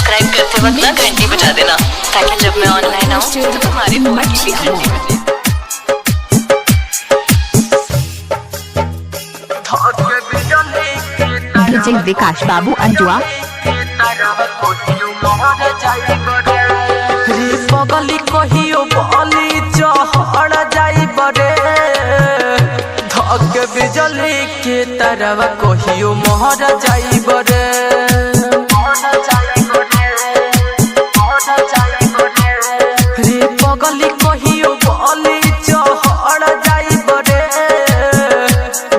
Subscribe करते वक्त ना घंटी बजा देना, ताकि जब मैं ऑनलाइन आऊँ तो तुम्हारी फोन की घंटी बजे। डीजे विकास बाबू अंजुआ पगली कहियो बली चढ़ जाई बरे धक बिजली के तरवा कहियो मोहर जाई बरे रे पगली कहियो बली चढ़ जाई बरे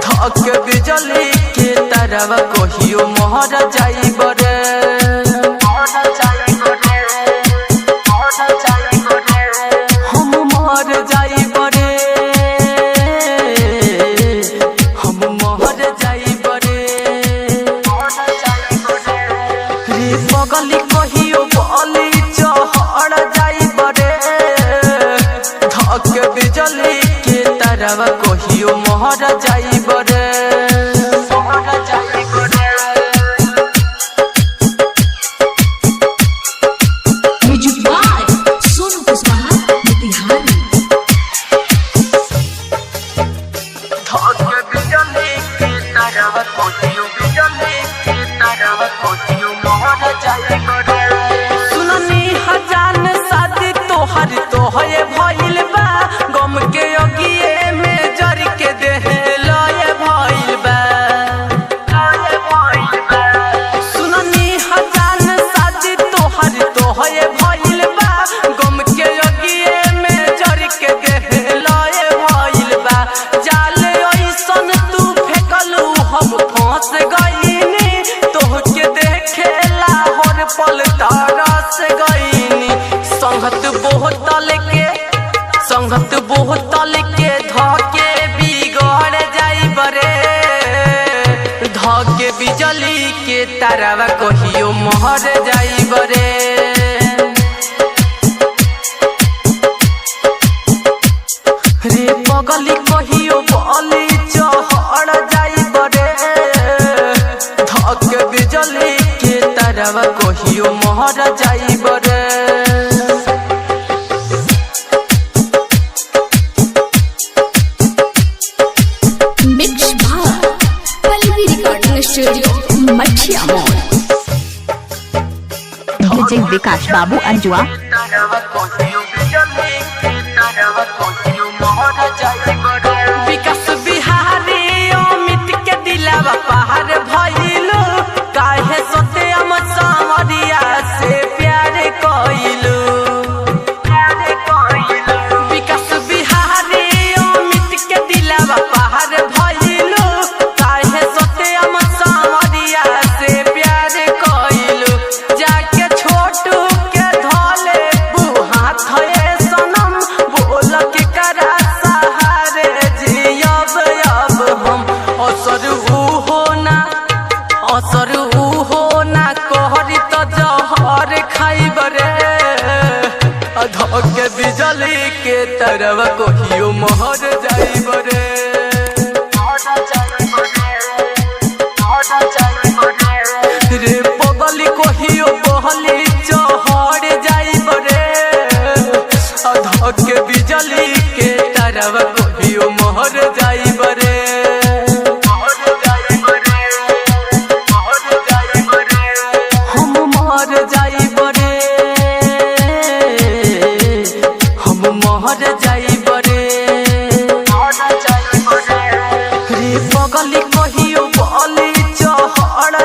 धक बिजली के तरवा कहियो मोहर जाई बरे पगली कहियो बली चढ़ जाई बरे धक बिजली के तरवा कहियो मोहर जाई बरे सुननी हजान शादी तोहर तोहये भइल बा गम के अगिए में जर के देह लये भइल बा सुननी हजान शादी तोहर तोहये भइल बा गम के अगिए में जर के देह लये भइल बा जाल ऐसन तू फेकलू हम फंस गईनी तोहके देखेला हर पल तरस गईनी संगत बोतल के धके बिगड़ जाई बरे धके बिजली के तरवा कहियो मोहर जाई बरे रे पगली कहियो बली चढ़ जाई बरे धक बिजली के तरवा कहियो मोहर जाई बरे मिक्स भाग पल्लवी रिकॉर्डिंग स्टूडियो मठिया मोड़। डीजे विकास बाबू अंजुआ विकास बिहारी अमित के दिलावा पहाड़ भइलू काहे सोते हम सावरिया से प्यार कइलू विकास बिहारी अमित के दिलावा पहाड़ भइलू काहे सोते हम सावरिया से प्यार कइलू जाके छोटू के धले बुहात है सनम बोल के करा सहारे जियब हम असर ऊ हो ना कहरी तो जहर खाइब रे धक बिजली के तरवा कहियो मोहर जाइब रे रे पगली कहियो बहली चढ़ जाइब रे धक बिजली के तरवा कहियो मोहर जाइब रे हम मोहर जाइब रे रे पगली कहियो बली चढ़